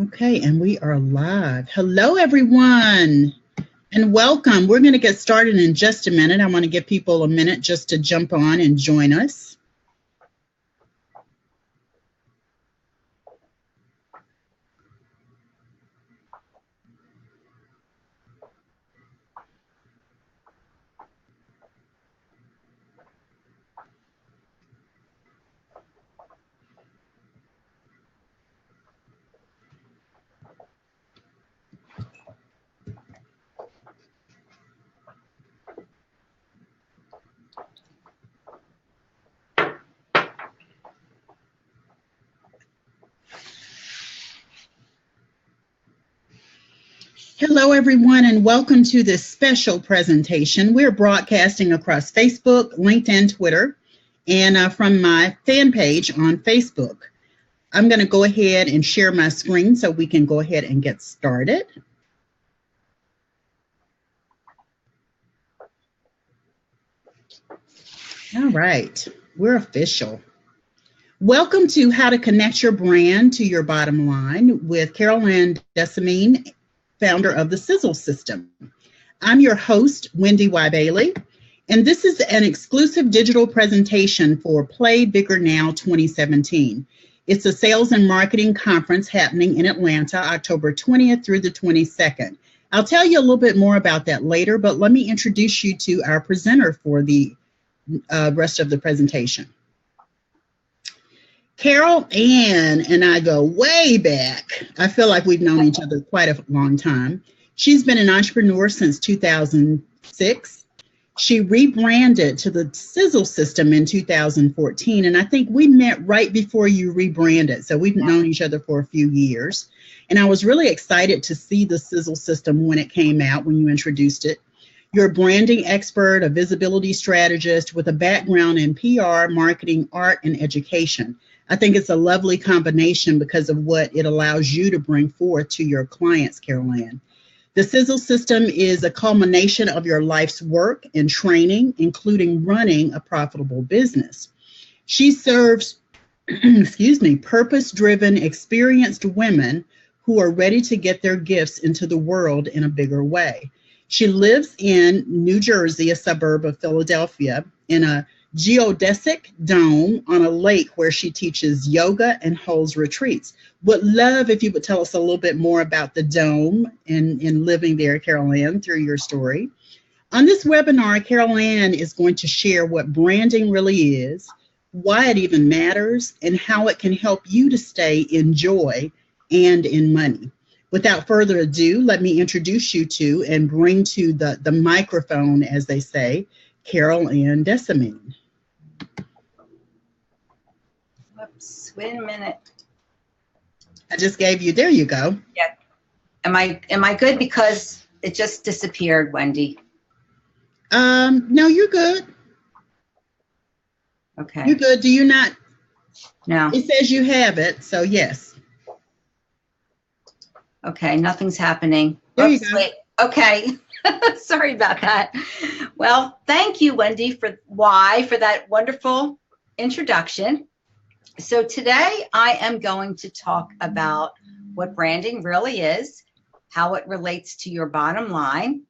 Okay, and we are live. Hello, everyone, and welcome. We're going to get started in just a minute. I want to give people a minute just to jump on and join us. Hello, everyone, and welcome to this special presentation. We're broadcasting across Facebook, LinkedIn, Twitter, and from my fan page on Facebook. I'm going to go ahead and share my screen so we can go ahead and get started. All right, we're official. Welcome to How to Connect Your Brand to Your Bottom Line with Carol Ann Desamine, founder of the Sizzle System. I'm your host, Wendy Y. Bailey, and this is an exclusive digital presentation for Play Bigger Now 2017. It's a sales and marketing conference happening in Atlanta, October 20th through the 22nd. I'll tell you a little bit more about that later, but let me introduce you to our presenter for the rest of the presentation. Carol Ann and I go way back. I feel like we've known each other quite a long time. She's been an entrepreneur since 2006. She rebranded to the Sizzle System in 2014, and I think we met right before you rebranded. So we've known each other for a few years. And I was really excited to see the Sizzle System when it came out, when you introduced it. You're a branding expert, a visibility strategist with a background in PR, marketing, art, and education. I think it's a lovely combination because of what it allows you to bring forth to your clients, Carol Ann. The Sizzle System is a culmination of your life's work and training, including running a profitable business. She serves, purpose-driven, experienced women who are ready to get their gifts into the world in a bigger way. She lives in New Jersey, a suburb of Philadelphia, in a geodesic dome on a lake where she teaches yoga and holds retreats. Would love if you would tell us a little bit more about the dome and living there, Carol Ann, through your story. On this webinar, Carol Ann is going to share what branding really is, why it even matters, and how it can help you to stay in joy and in money. Without further ado, let me introduce you to and bring to the microphone, as they say, Carol Ann Desamine. Whoops, wait a minute. I just gave you, there you go. Yeah. Am I good because it just disappeared, Wendy? No, you're good. Okay. You're good. Do you not? No. It says you have it, so yes. Okay, nothing's happening. There you go. Wait. Okay. Sorry about that. Well, thank you, Wendy, for that wonderful introduction. So today I am going to talk about what branding really is, how it relates to your bottom line.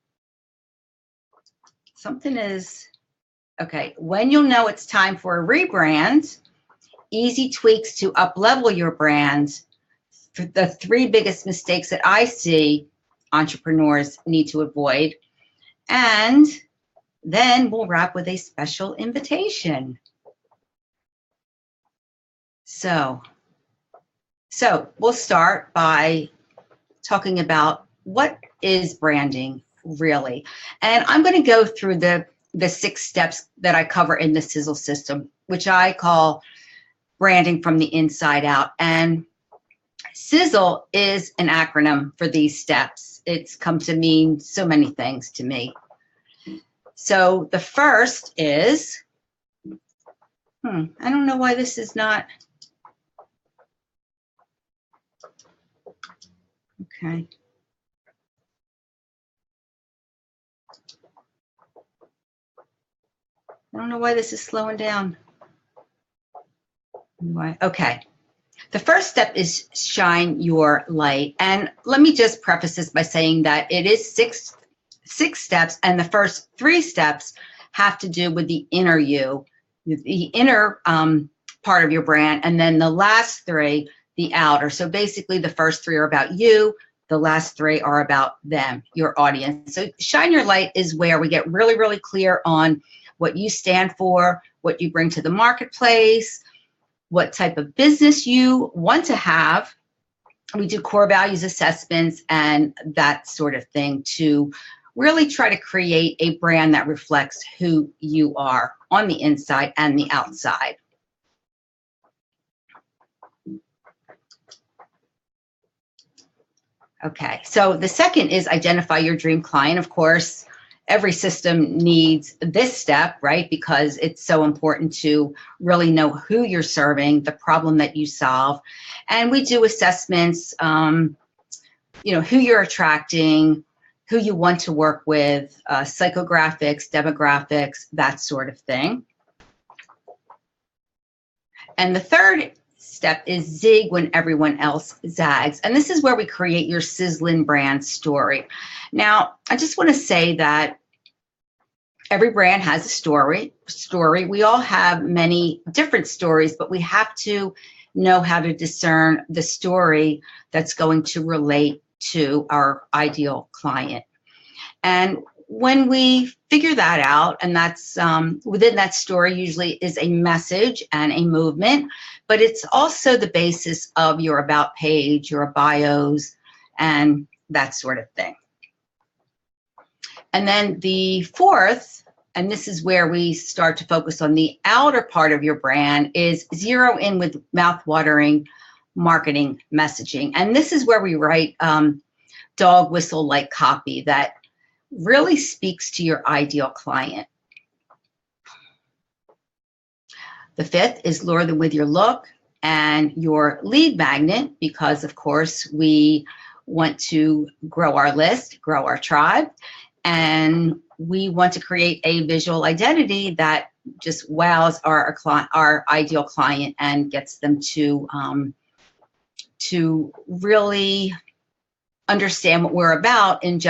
Okay, when you'll know it's time for a rebrand, easy tweaks to up-level your brand, the 3 biggest mistakes that I see entrepreneurs need to avoid, and then we'll wrap with a special invitation. So we'll start by talking about what is branding really. And I'm going to go through the 6 steps that I cover in the Sizzle System, which I call branding from the inside out. And Sizzle is an acronym for these steps. It's come to mean so many things to me. So the first is, I don't know why this is not. Okay. I don't know why this is slowing down. Why? Okay. The first step is shine your light. And let me just preface this by saying that it is six steps, and the first 3 steps have to do with the inner you, the inner part of your brand, and then the last 3, the outer. So basically the first 3 are about you, the last 3 are about them, your audience. So shine your light is where we get really, really clear on what you stand for, what you bring to the marketplace, what type of business you want to have. We do core values assessments and that sort of thing to really try to create a brand that reflects who you are on the inside and the outside. Okay, so the second is identify your dream client. Of course, every system needs this step, right? Because it's so important to really know who you're serving, the problem that you solve. And we do assessments, you know, who you're attracting, who you want to work with, psychographics, demographics, that sort of thing. And the third step is zig when everyone else zags. And this is where we create your sizzling brand story. Now, I just want to say that every brand has a story. We all have many different stories, but we have to know how to discern the story that's going to relate to our ideal client. And when we figure that out, and that's within that story usually is a message and a movement, but it's also the basis of your about page, your bios, and that sort of thing. And then the fourth, and this is where we start to focus on the outer part of your brand, is zero in with mouth-watering marketing messaging. And this is where we write dog whistle-like copy that really speaks to your ideal client. The fifth is lure them with your look and your lead magnet, because of course we want to grow our list, grow our tribe, and we want to create a visual identity that just wows our ideal client and gets them to really understand what we're about in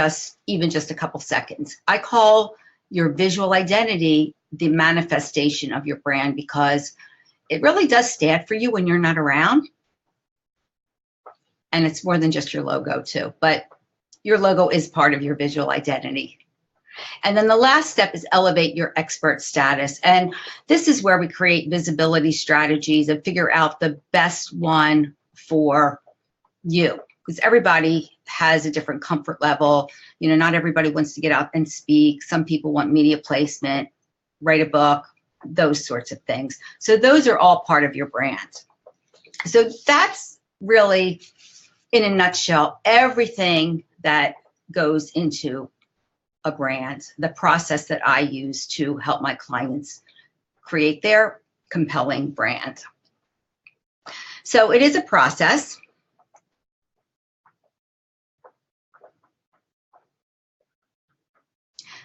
even just a couple seconds. I call your visual identity the manifestation of your brand, because it really does stand for you when you're not around. And it's more than just your logo too, but your logo is part of your visual identity. And then the last step is elevate your expert status. And this is where we create visibility strategies and figure out the best one for you, because everybody has a different comfort level. You know, not everybody wants to get out and speak. Some people want media placement, write a book, those sorts of things. So those are all part of your brand. So that's really, in a nutshell, everything that goes into a brand, the process that I use to help my clients create their compelling brand. So it is a process.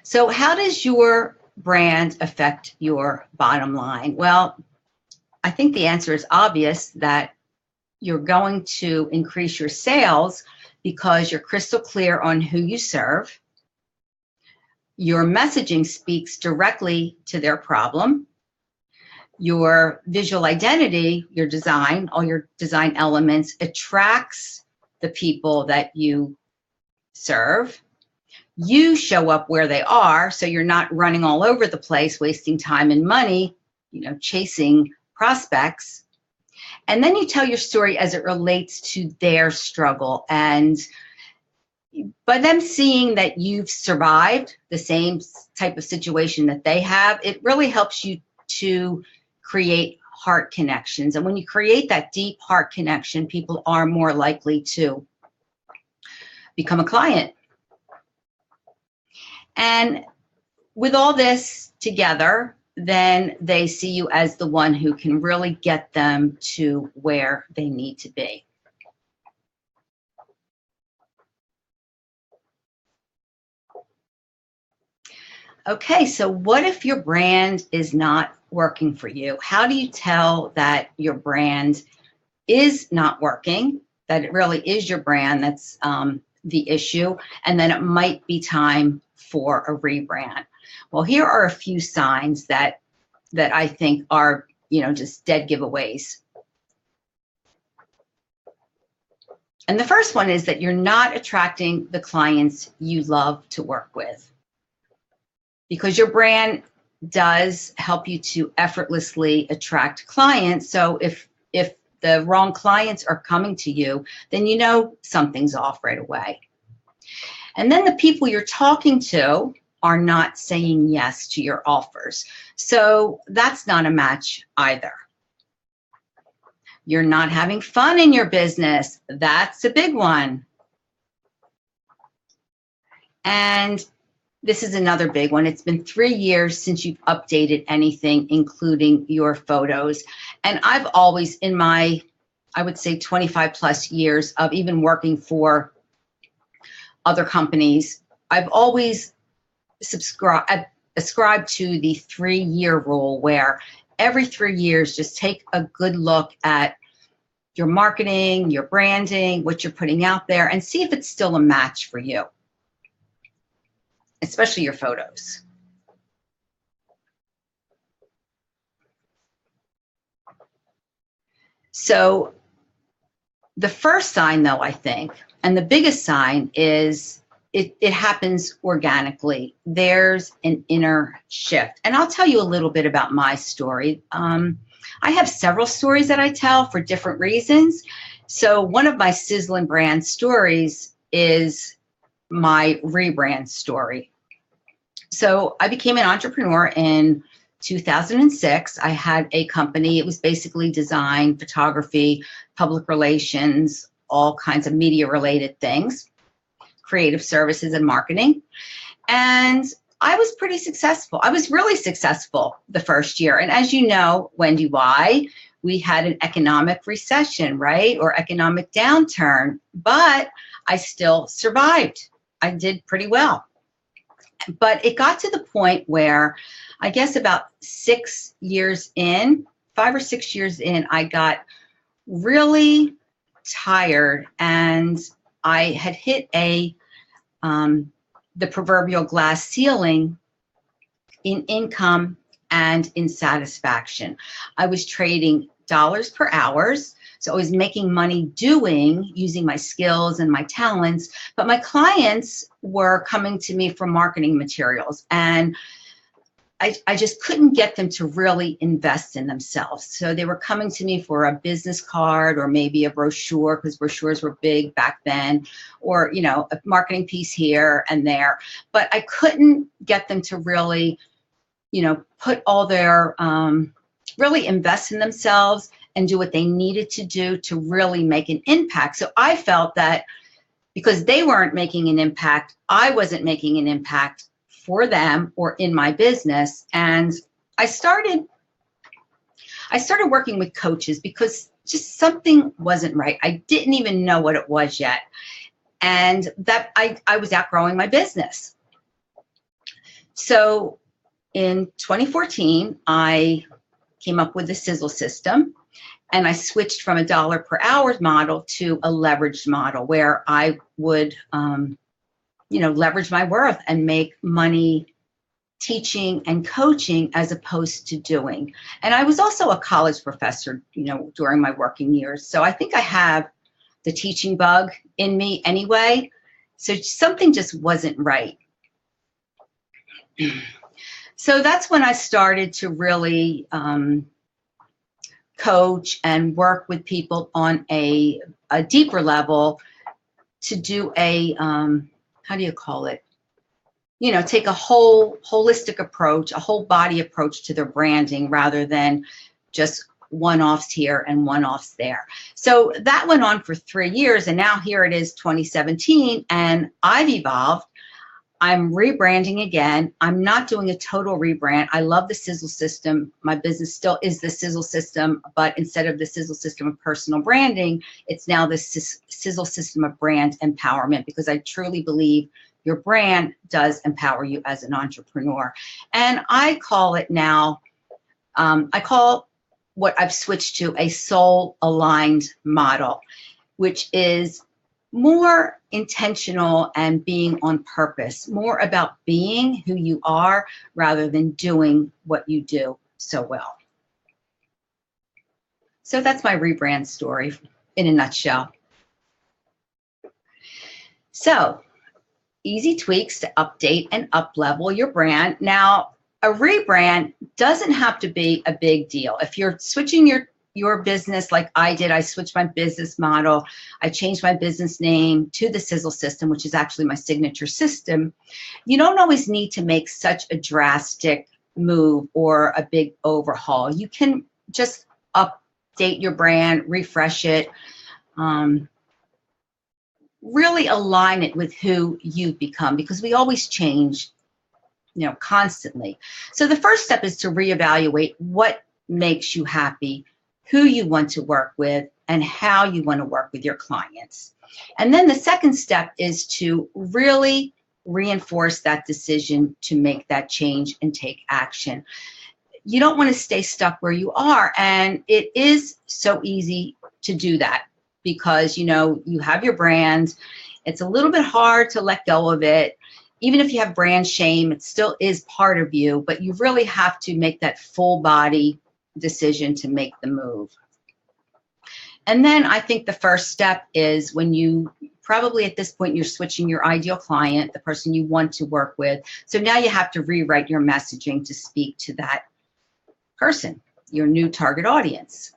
So how does your brand affect your bottom line? Well, I think the answer is obvious, that you're going to increase your sales because you're crystal clear on who you serve. Your messaging speaks directly to their problem. Your visual identity, your design, all your design elements attracts the people that you serve. You show up where they are, so you're not running all over the place, wasting time and money, you know, chasing prospects. And then you tell your story as it relates to their struggle. And by them seeing that you've survived the same type of situation that they have, it really helps you to create heart connections. And when you create that deep heart connection, people are more likely to become a client. And with all this together, then they see you as the one who can really get them to where they need to be. Okay, so what if your brand is not working for you? How do you tell that your brand is not working, that it really is your brand that's the issue, and then it might be time for a rebrand. Well, here are a few signs that I think are, just dead giveaways. And the first one is that you're not attracting the clients you love to work with, because your brand does help you to effortlessly attract clients. So if the wrong clients are coming to you, then you know something's off right away. And then the people you're talking to are not saying yes to your offers. So that's not a match either. You're not having fun in your business. That's a big one. And this is another big one. It's been 3 years since you've updated anything, including your photos. And I've always, in my, I would say 25 plus years of even working for other companies, I've always ascribed to the 3-year rule, where every 3 years, just take a good look at your marketing, your branding, what you're putting out there, and see if it's still a match for you, especially your photos. So the first sign, though, I think, and the biggest sign, is it happens organically. There's an inner shift. And I'll tell you a little bit about my story. I have several stories that I tell for different reasons. So one of my Sizzlin' brand stories is my rebrand story. So I became an entrepreneur in 2006. I had a company. It was basically design, photography, public relations, all kinds of media related things, creative services and marketing. And I was pretty successful. I was really successful the first year. And as you know, Wendy, why? We had an economic recession, right? Or economic downturn, but I still survived. I did pretty well. But it got to the point where, I guess about 6 years in, 5 or 6 years in, I got really tired, and I had hit the proverbial glass ceiling in income and in satisfaction. I was trading dollars per hours. So I was making money using my skills and my talents, but my clients were coming to me for marketing materials, and I just couldn't get them to really invest in themselves. So they were coming to me for a business card or maybe a brochure, because brochures were big back then, or, a marketing piece here and there. But I couldn't get them to really, put all their, really invest in themselves and do what they needed to do to really make an impact. So I felt that because they weren't making an impact, I wasn't making an impact for them or in my business. And I started working with coaches because just something wasn't right. I didn't even know what it was yet. And that I was outgrowing my business. So in 2014, I came up with the Sizzle system, and I switched from a dollar per hour model to a leveraged model, where I would leverage my worth and make money teaching and coaching as opposed to doing. And I was also a college professor, during my working years. So I think I have the teaching bug in me anyway. So something just wasn't right. So that's when I started to really coach and work with people on a deeper level to do a, how do you call it? Take a holistic approach, a whole body approach to their branding, rather than just one-offs here and one-offs there. So that went on for 3 years, and now here it is 2017, and I've evolved. I'm rebranding again. I'm not doing a total rebrand. I love the Sizzle system. My business still is the Sizzle system, but instead of the Sizzle system of personal branding, it's now the Sizzle system of brand empowerment, because I truly believe your brand does empower you as an entrepreneur. And I call it now, I call what I've switched to a soul-aligned model, which is more intentional and being on purpose, more about being who you are rather than doing what you do so well. So that's my rebrand story in a nutshell. So, easy tweaks to update and up-level your brand. Now, a rebrand doesn't have to be a big deal. If you're switching your business like I did, I switched my business model, I changed my business name to the Sizzle system, which is actually my signature system. You don't always need to make such a drastic move or a big overhaul. You can just update your brand, refresh it, really align it with who you've become, because we always change, constantly. So the first step is to reevaluate what makes you happy, who you want to work with, and how you want to work with your clients. And then the second step is to really reinforce that decision to make that change and take action. You don't want to stay stuck where you are, and it is so easy to do that because you have your brand. It's a little bit hard to let go of it. Even if you have brand shame, it still is part of you, but you really have to make that full body decision to make the move. And then I think the first step is when you probably at this point you're switching your ideal client, the person you want to work with. So now you have to rewrite your messaging to speak to that person, your new target audience.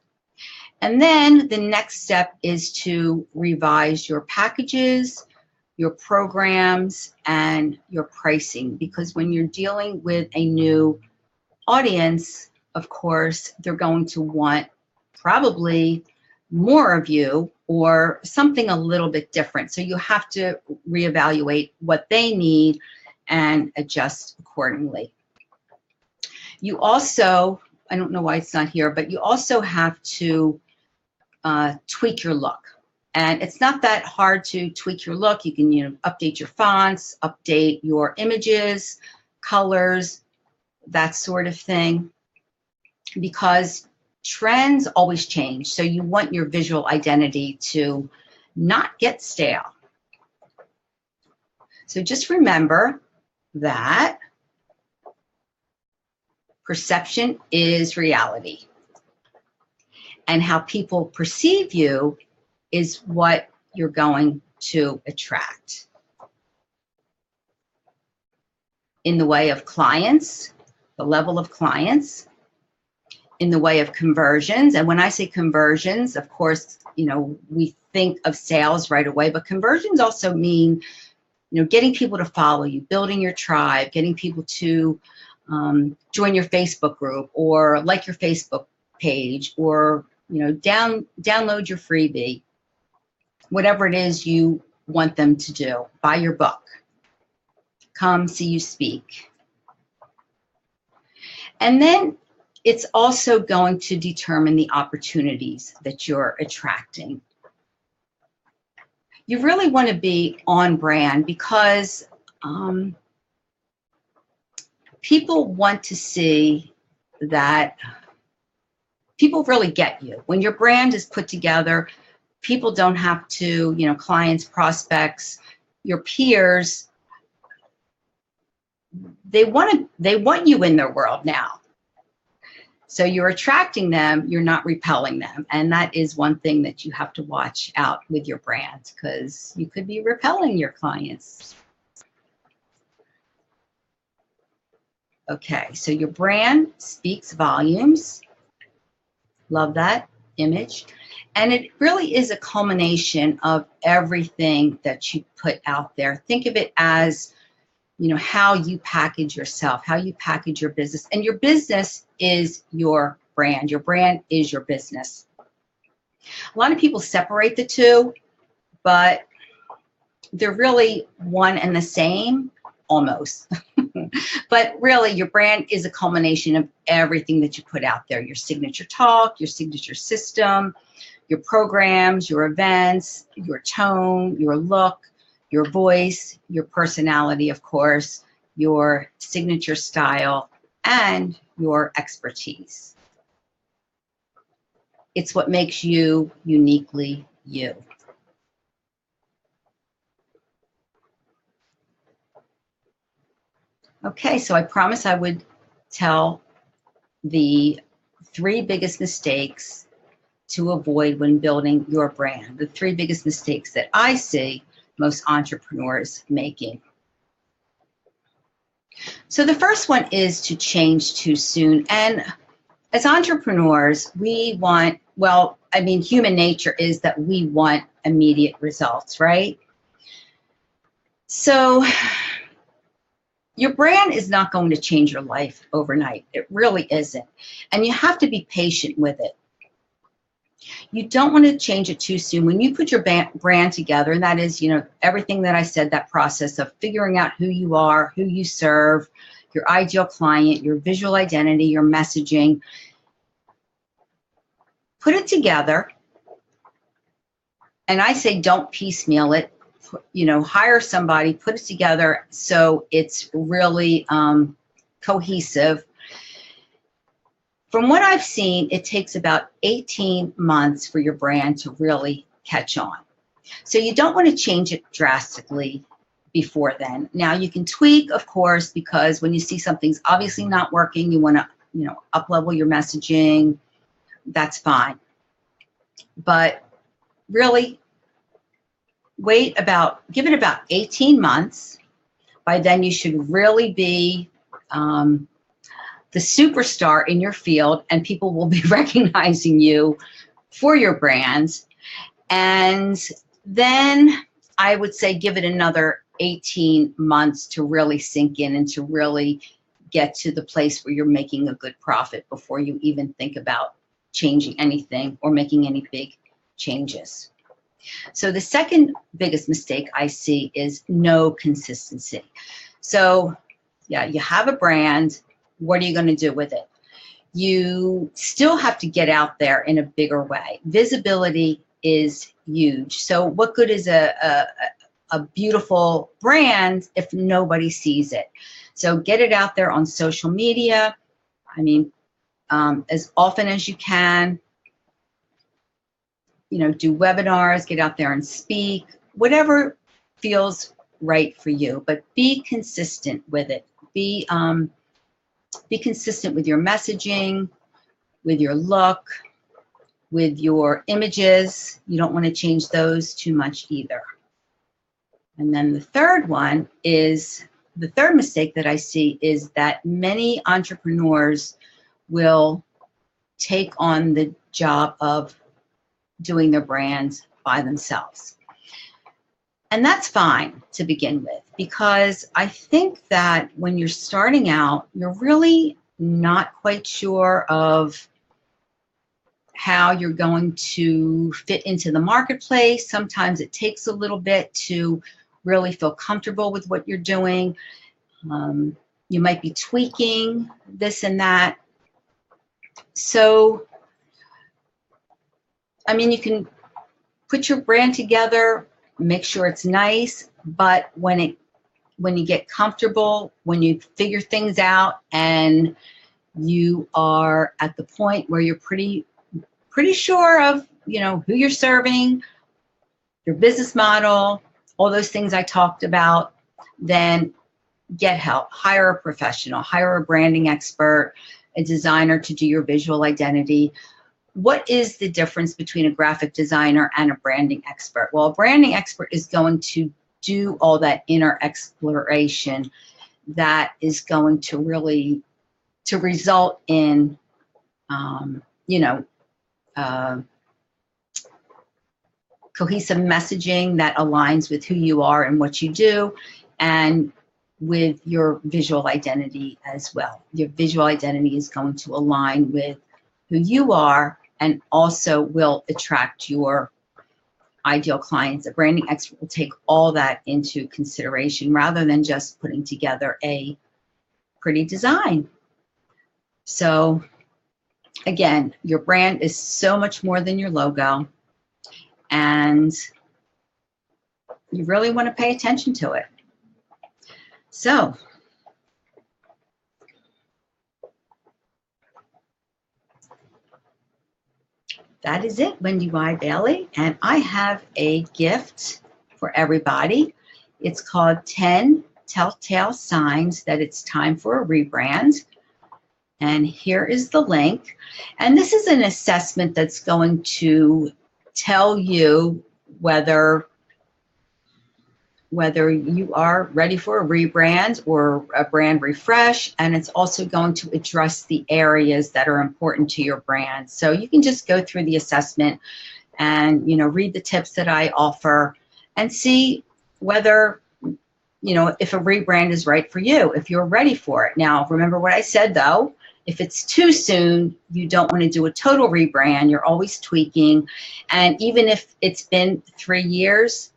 And then the next step is to revise your packages, your programs, and your pricing, because when you're dealing with a new audience, of course, they're going to want probably more of you or something a little bit different. So you have to reevaluate what they need and adjust accordingly. You also, I don't know why it's not here, but you also have to tweak your look. And it's not that hard to tweak your look. You can update your fonts, update your images, colors, that sort of thing, because trends always change. So you want your visual identity to not get stale. So just remember that perception is reality. And how people perceive you is what you're going to attract. In the way of clients, the level of clients, in the way of conversions. And when I say conversions, of course, we think of sales right away, but conversions also mean, getting people to follow you, building your tribe, getting people to join your Facebook group or like your Facebook page, or download your freebie, whatever it is you want them to do. Buy your book, come see you speak. And then it's also going to determine the opportunities that you're attracting. You really want to be on brand because people want to see that people really get you. When your brand is put together, people don't have to, clients, prospects, your peers, they want you in their world now. So you're attracting them, you're not repelling them. And that is one thing that you have to watch out with your brand, because you could be repelling your clients. Okay, so your brand speaks volumes. Love that image. And it really is a culmination of everything that you put out there. Think of it as, how you package yourself, how you package your business. And your business is your brand. Your brand is your business. A lot of people separate the two, but they're really one and the same, almost. But really, your brand is a culmination of everything that you put out there. Your signature talk, your signature system, your programs, your events, your tone, your look, your voice, your personality, of course, your signature style, and your expertise. It's what makes you uniquely you. Okay, so I promised I would tell the 3 biggest mistakes to avoid when building your brand. The 3 biggest mistakes that I see most entrepreneurs making. So the first one is to change too soon. And as entrepreneurs, we want, well, I mean, human nature is that we want immediate results, right? So your brand is not going to change your life overnight. It really isn't. And you have to be patient with it. You don't want to change it too soon. When you put your brand together, and that is, you know, everything that I said, that process of figuring out who you are, who you serve, your ideal client, your visual identity, your messaging, put it together. And I say don't piecemeal it. You know, hire somebody, put it together so it's really cohesive. From what I've seen, it takes about 18 months for your brand to really catch on. So you don't want to change it drastically before then. Now you can tweak, of course, because when you see something's obviously not working, you want to, you know, up-level your messaging. That's fine. But really, give it about 18 months. By then you should really be the superstar in your field, and people will be recognizing you for your brands. And then I would say give it another 18 months to really sink in and to really get to the place where you're making a good profit before you even think about changing anything or making any big changes. So the second biggest mistake I see is no consistency. So yeah, you have a brand. What are you going to do with it? You still have to get out there in a bigger way. Visibility is huge. So what good is a beautiful brand if nobody sees it? So get it out there on social media. I mean, as often as you can. You know, do webinars, get out there and speak, whatever feels right for you, but be consistent with it. Be consistent with your messaging, with your look, with your images. You don't want to change those too much either. And then the third one is, the third mistake that I see is that many entrepreneurs will take on the job of doing their brands by themselves. And that's fine to begin with, because I think that when you're starting out, you're really not quite sure of how you're going to fit into the marketplace. Sometimes it takes a little bit to really feel comfortable with what you're doing. You might be tweaking this and that. So, I mean, you can put your brand together, make sure it's nice, but when you get comfortable, when you figure things out and you are at the point where you're pretty sure of, you know, who you're serving, your business model, all those things I talked about, then get help. Hire a professional, hire a branding expert, a designer to do your visual identity. What is the difference between a graphic designer and a branding expert? Well, a branding expert is going to do all that inner exploration that is going to really to result in, cohesive messaging that aligns with who you are and what you do, and with your visual identity as well. Your visual identity is going to align with who you are and also will attract your ideal clients. A branding expert will take all that into consideration rather than just putting together a pretty design. So again, your brand is so much more than your logo, and you really want to pay attention to it. So that is it, Wendy Y. Bailey. And I have a gift for everybody. It's called 10 Telltale Signs That It's Time for a Rebrand. And here is the link. And this is an assessment that's going to tell you whether you are ready for a rebrand or a brand refresh, and it's also going to address the areas that are important to your brand. So you can just go through the assessment and, read the tips that I offer and see whether, if a rebrand is right for you, if you're ready for it. Now, remember what I said though, if it's too soon, you don't want to do a total rebrand. You're always tweaking. And even if it's been 3 years,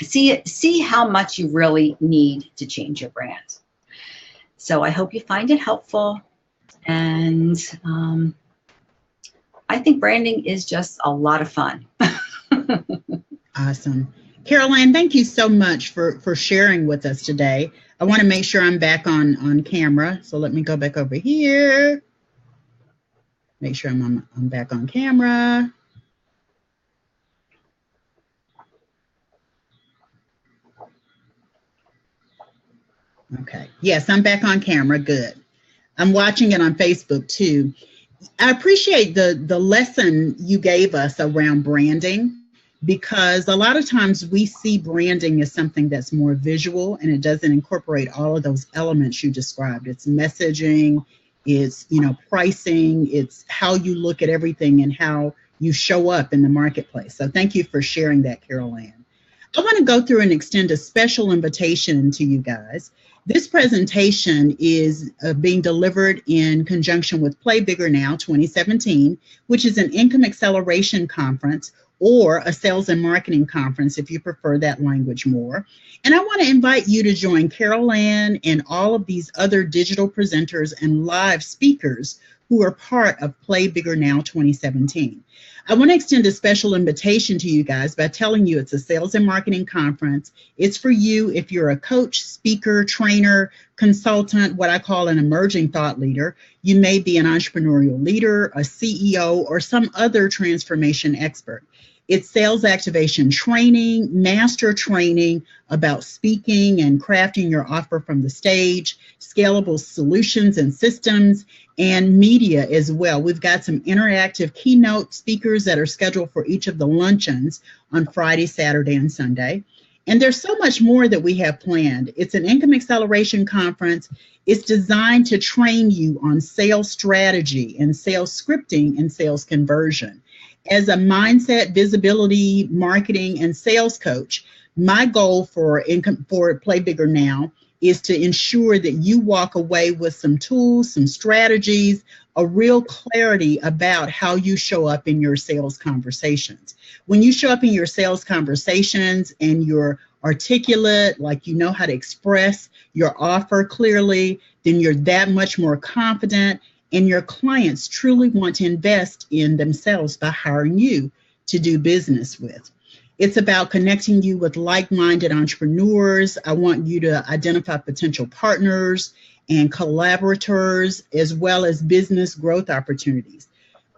see how much you really need to change your brand. So I hope you find it helpful. And I think branding is just a lot of fun. Awesome. Carol Ann, thank you so much for sharing with us today. I want to make sure I'm back on camera. So let me go back over here. Make sure I'm back on camera. Okay. Yes, I'm back on camera. Good. I'm watching it on Facebook too. I appreciate the lesson you gave us around branding, because a lot of times we see branding as something that's more visual and it doesn't incorporate all of those elements you described. It's messaging, it's, pricing, it's how you look at everything and how you show up in the marketplace. So thank you for sharing that, Carol Ann. I want to go through and extend a special invitation to you guys. This presentation is being delivered in conjunction with Play Bigger Now 2017, which is an income acceleration conference or a sales and marketing conference if you prefer that language more. And I want to invite you to join Carol Ann and all of these other digital presenters and live speakers who are part of Play Bigger Now 2017. I want to extend a special invitation to you guys by telling you it's a sales and marketing conference. It's for you if you're a coach, speaker, trainer, consultant, what I call an emerging thought leader. You may be an entrepreneurial leader, a CEO, or some other transformation expert. It's sales activation training, master training about speaking and crafting your offer from the stage, scalable solutions and systems, and media as well. We've got some interactive keynote speakers that are scheduled for each of the luncheons on Friday, Saturday, and Sunday. And there's so much more that we have planned. It's an income acceleration conference. It's designed to train you on sales strategy and sales scripting and sales conversion. As a mindset, visibility, marketing, and sales coach, my goal for Play Bigger Now is to ensure that you walk away with some tools, some strategies, a real clarity about how you show up in your sales conversations. When you show up in your sales conversations and you're articulate, like you know how to express your offer clearly, then you're that much more confident, and your clients truly want to invest in themselves by hiring you to do business with. It's about connecting you with like-minded entrepreneurs. I want you to identify potential partners and collaborators, as well as business growth opportunities,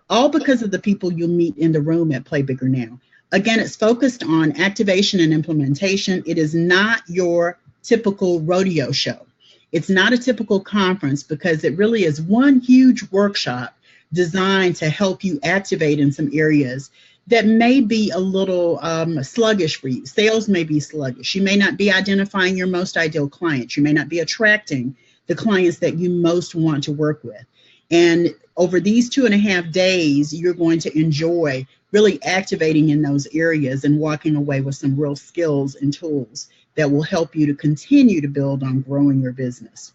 all because of the people you'll meet in the room at Play Bigger Now. Again, it's focused on activation and implementation. It is not your typical rodeo show. It's not a typical conference because it really is one huge workshop designed to help you activate in some areas that may be a little sluggish for you. Sales may be sluggish. You may not be identifying your most ideal clients. You may not be attracting the clients that you most want to work with. And over these 2.5 days, you're going to enjoy really activating in those areas and walking away with some real skills and tools that will help you to continue to build on growing your business.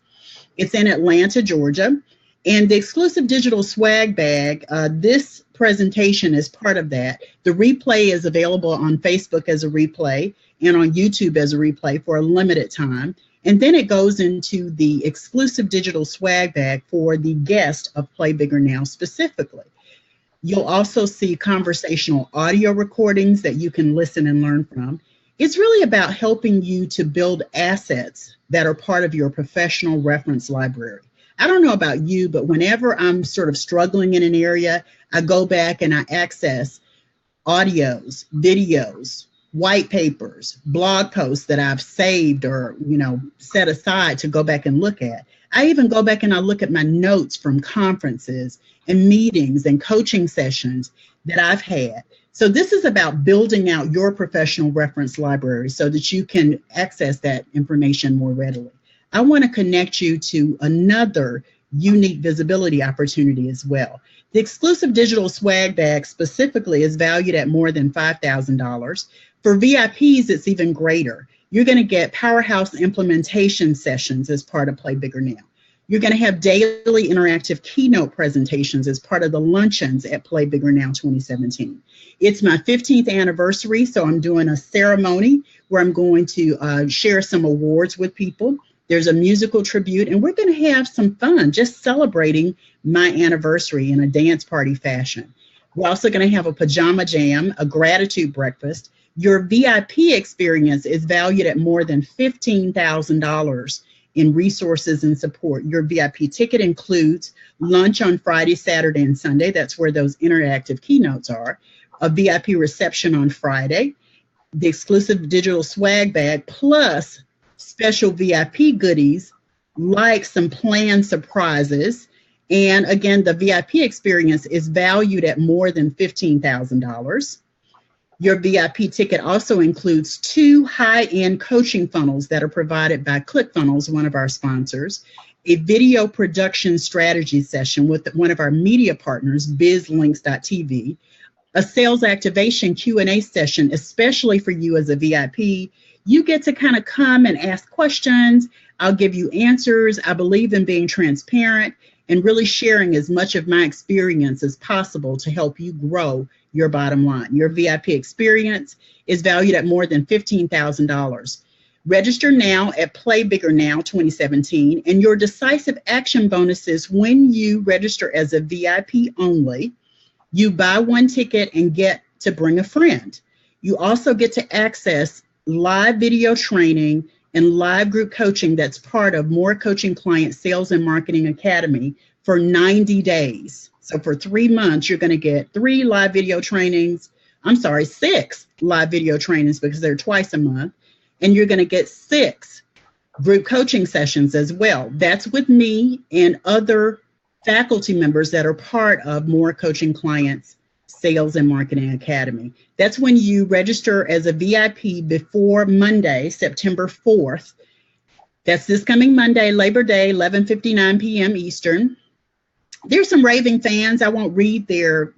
It's in Atlanta, Georgia. And the exclusive digital swag bag, this presentation is part of that. The replay is available on Facebook as a replay and on YouTube as a replay for a limited time. And then it goes into the exclusive digital swag bag for the guest of Play Bigger Now specifically. You'll also see conversational audio recordings that you can listen and learn from. It's really about helping you to build assets that are part of your professional reference library. I don't know about you, but whenever I'm sort of struggling in an area, I go back and I access audios, videos, white papers, blog posts that I've saved or, set aside to go back and look at. I even go back and I look at my notes from conferences and meetings and coaching sessions that I've had. So this is about building out your professional reference library so that you can access that information more readily. I want to connect you to another unique visibility opportunity as well. The exclusive digital swag bag specifically is valued at more than $5,000. For VIPs, it's even greater. You're going to get powerhouse implementation sessions as part of Play Bigger Now. You're going to have daily interactive keynote presentations as part of the luncheons at Play Bigger Now 2017. It's my 15th anniversary, so I'm doing a ceremony where I'm going to share some awards with people. There's a musical tribute, and we're going to have some fun just celebrating my anniversary in a dance party fashion. We're also going to have a pajama jam, a gratitude breakfast. Your VIP experience is valued at more than $15,000 in resources and support. Your VIP ticket includes lunch on Friday, Saturday, and Sunday. That's where those interactive keynotes are. A VIP reception on Friday, the exclusive digital swag bag, plus special VIP goodies like some planned surprises. And again, the VIP experience is valued at more than $15,000. Your VIP ticket also includes 2 high-end coaching funnels that are provided by ClickFunnels, one of our sponsors, a video production strategy session with one of our media partners, BizLinks.tv, a sales activation Q&A session, especially for you as a VIP. You get to kind of come and ask questions. I'll give you answers. I believe in being transparent and really sharing as much of my experience as possible to help you grow your bottom line. Your VIP experience is valued at more than $15,000. Register now at Play Bigger Now 2017, and your decisive action bonuses when you register as a VIP only. You buy one ticket and get to bring a friend. You also get to access live video training and live group coaching that's part of More Coaching Client Sales and Marketing Academy for 90 days. So for 3 months, you're going to get 6 live video trainings because they're twice a month. And you're going to get 6 group coaching sessions as well. That's with me and other faculty members that are part of More Coaching Clients Sales and Marketing Academy. That's when you register as a VIP before Monday, September 4th. That's this coming Monday, Labor Day, 11:59 p.m. Eastern. There's some raving fans. I won't read their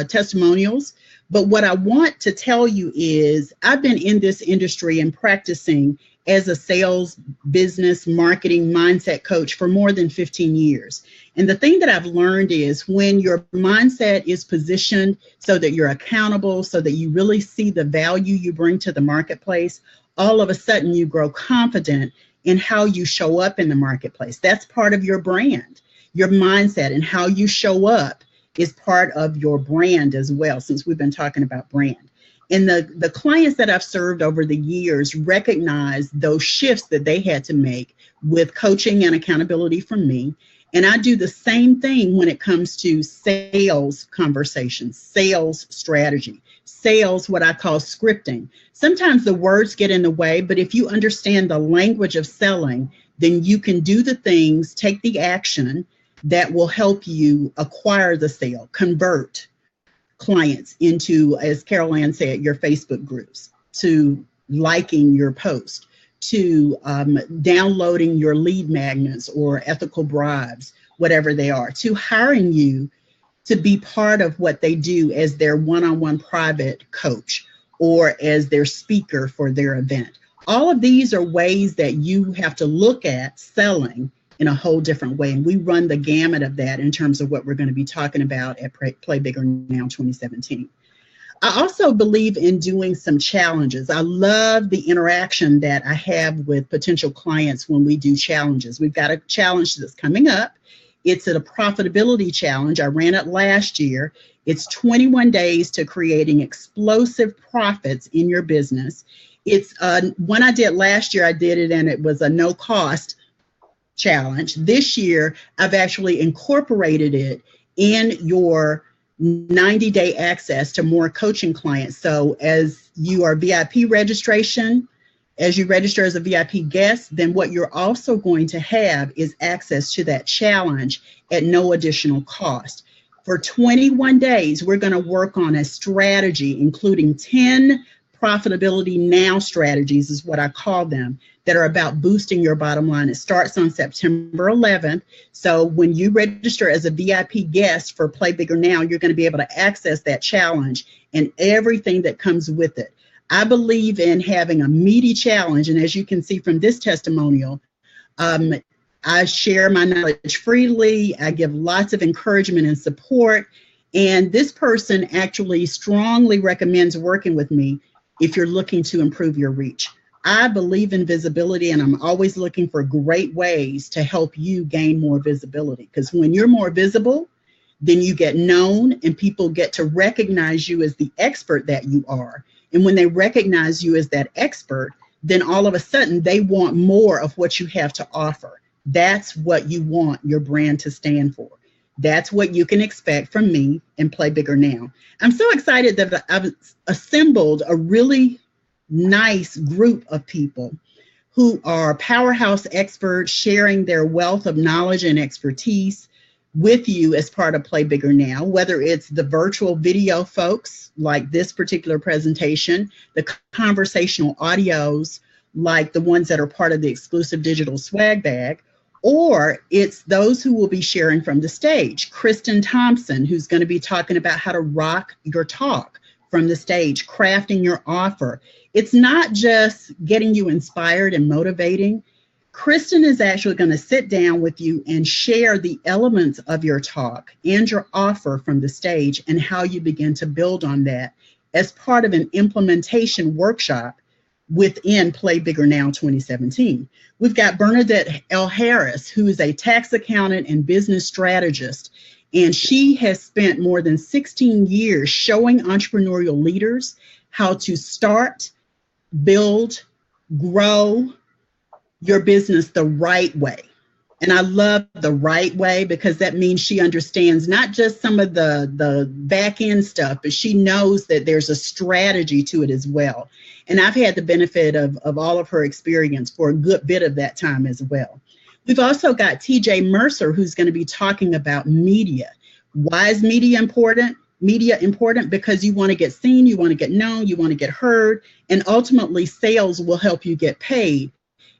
testimonials, but what I want to tell you is I've been in this industry and practicing as a sales, business, marketing, mindset coach for more than 15 years. And the thing that I've learned is when your mindset is positioned so that you're accountable, so that you really see the value you bring to the marketplace, all of a sudden you grow confident in how you show up in the marketplace. That's part of your brand. Your mindset and how you show up is part of your brand as well, since we've been talking about brand. And the clients that I've served over the years recognize those shifts that they had to make with coaching and accountability from me. And I do the same thing when it comes to sales conversations, sales strategy, sales, what I call scripting. Sometimes the words get in the way, but if you understand the language of selling, then you can do the things, take the action that will help you acquire the sale, convert clients into, as Carol Ann said, your Facebook groups, to liking your post, to downloading your lead magnets or ethical bribes, whatever they are, to hiring you to be part of what they do as their one-on-one private coach or as their speaker for their event. All of these are ways that you have to look at selling in a whole different way. And we run the gamut of that in terms of what we're going to be talking about at Play Bigger Now 2017. I also believe in doing some challenges. I love the interaction that I have with potential clients when we do challenges. We've got a challenge that's coming up. It's a profitability challenge. I ran it last year. It's 21 days to creating explosive profits in your business. It's one I did last year. I did it and it was a no cost challenge. This year, I've actually incorporated it in your 90-day access to more coaching clients. So as you are VIP registration, as you register as a VIP guest, then what you're also going to have is access to that challenge at no additional cost. For 21 days, we're going to work on a strategy, including 10 profitability now strategies is what I call them, that are about boosting your bottom line. It starts on September 11th. So when you register as a VIP guest for Play Bigger Now, you're going to be able to access that challenge and everything that comes with it. I believe in having a meaty challenge. And as you can see from this testimonial, I share my knowledge freely. I give lots of encouragement and support. And this person actually strongly recommends working with me if you're looking to improve your reach. I believe in visibility, and I'm always looking for great ways to help you gain more visibility. Because when you're more visible, then you get known and people get to recognize you as the expert that you are. And when they recognize you as that expert, then all of a sudden they want more of what you have to offer. That's what you want your brand to stand for. That's what you can expect from me and Play Bigger Now. I'm so excited that I've assembled a really nice group of people who are powerhouse experts sharing their wealth of knowledge and expertise with you as part of Play Bigger Now, whether it's the virtual video folks like this particular presentation, the conversational audios like the ones that are part of the exclusive digital swag bag, or it's those who will be sharing from the stage. Kristen Thompson, who's going to be talking about how to rock your talk from the stage, crafting your offer. It's not just getting you inspired and motivating. Kristen is actually going to sit down with you and share the elements of your talk and your offer from the stage and how you begin to build on that as part of an implementation workshop within Play Bigger Now 2017. We've got Bernadette L. Harris, who is a tax accountant and business strategist, and she has spent more than 16 years showing entrepreneurial leaders how to start, build, grow your business the right way. And I love the right way because that means she understands not just some of the back end stuff, but she knows that there's a strategy to it as well. And I've had the benefit of all of her experience for a good bit of that time as well. We've also got TJ Mercer, who's going to be talking about media. Why is media important? Media important because you want to get seen, you want to get known, you want to get heard, and ultimately sales will help you get paid.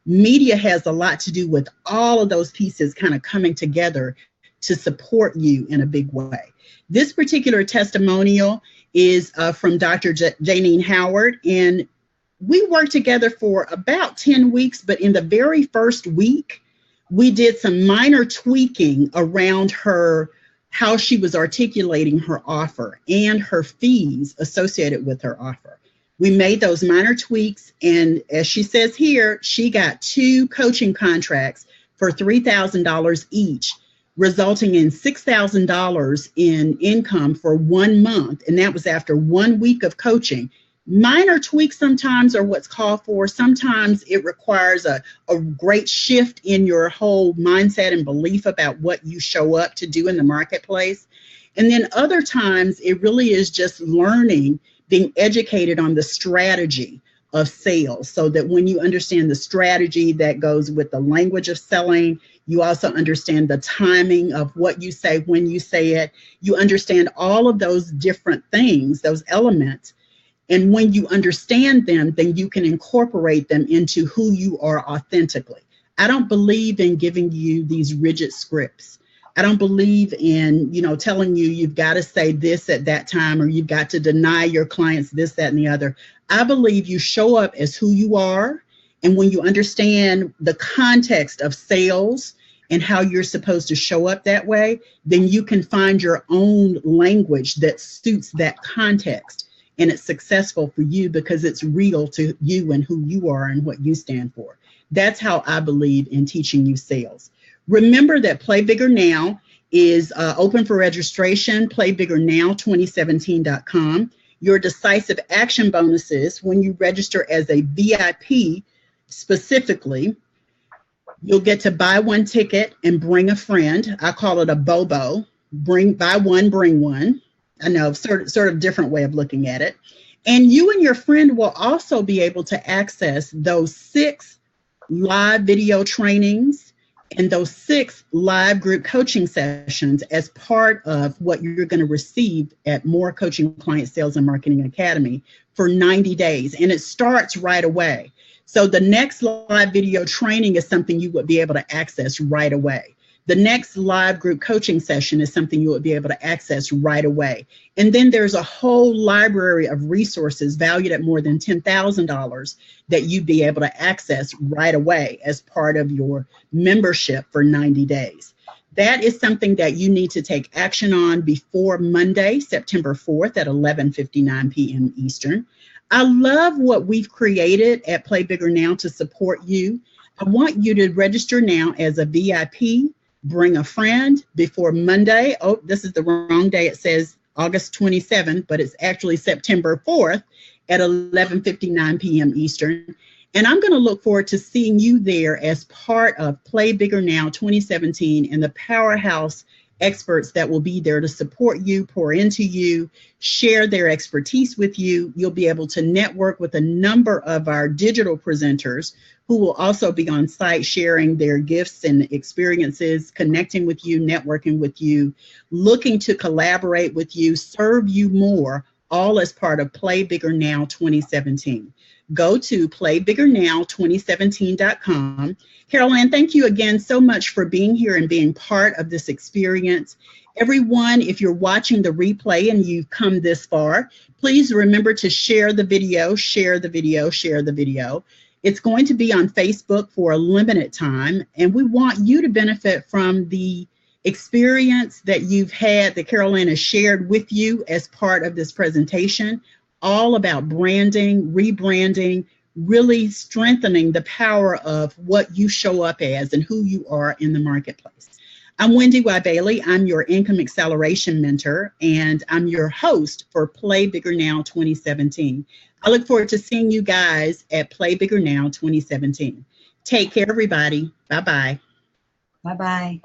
Media has a lot to do with all of those pieces kind of coming together to support you in a big way. This particular testimonial is from Dr. Janine Howard, and we worked together for about 10 weeks, but in the very first week, we did some minor tweaking around her, how she was articulating her offer and her fees associated with her offer. We made those minor tweaks, and as she says here, she got 2 coaching contracts for $3,000 each, resulting in $6,000 in income for 1 month, and that was after 1 week of coaching. Minor tweaks sometimes are what's called for. Sometimes it requires a great shift in your whole mindset and belief about what you show up to do in the marketplace. And then other times it really is just learning, being educated on the strategy of sales, so that when you understand the strategy that goes with the language of selling, you also understand the timing of what you say, when you say it, you understand all of those different things, those elements. And when you understand them, then you can incorporate them into who you are authentically. I don't believe in giving you these rigid scripts. I don't believe in, telling you you've got to say this at that time, or you've got to deny your clients this, that, and the other. I believe you show up as who you are. And when you understand the context of sales and how you're supposed to show up that way, then you can find your own language that suits that context. And it's successful for you because it's real to you and who you are and what you stand for. That's how I believe in teaching you sales. Remember that Play Bigger Now is open for registration, playbiggernow2017.com. Your decisive action bonuses when you register as a VIP specifically, You'll get to buy one ticket and bring a friend. I call it a BOBO. Buy one, bring one. I know, sort of different way of looking at it. And you and your friend will also be able to access those 6 live video trainings and those 6 live group coaching sessions as part of what you're going to receive at More Coaching Client Sales and Marketing Academy for 90 days. And it starts right away. So the next live video training is something you would be able to access right away. The next live group coaching session is something you would be able to access right away. And then there's a whole library of resources valued at more than $10,000 that you'd be able to access right away as part of your membership for 90 days. That is something that you need to take action on before Monday, September 4th at 11:59 p.m. Eastern. I love what we've created at Play Bigger Now to support you. I want you to register now as a VIP. Bring a friend before Monday. Oh, this is the wrong day. It says August 27th, but it's actually September 4th at 11:59 p.m. Eastern. And I'm going to look forward to seeing you there as part of Play Bigger Now 2017 and the powerhouse experts that will be there to support you, pour into you, share their expertise with you. You'll be able to network with a number of our digital presenters who will also be on site sharing their gifts and experiences, connecting with you, networking with you, looking to collaborate with you, serve you more, all as part of Play Bigger Now 2017. Go to playbiggernow2017.com. Carol Ann, thank you again so much for being here and being part of this experience. Everyone, if you're watching the replay and you've come this far, please remember to share the video, share the video, share the video. It's going to be on Facebook for a limited time, and we want you to benefit from the experience that you've had, that Carol Ann has shared with you as part of this presentation, all about branding, rebranding, really strengthening the power of what you show up as and who you are in the marketplace. I'm Wendy Y. Bailey. I'm your Income Acceleration Mentor, and I'm your host for Play Bigger Now 2017. I look forward to seeing you guys at Play Bigger Now 2017. Take care, everybody. Bye-bye. Bye-bye.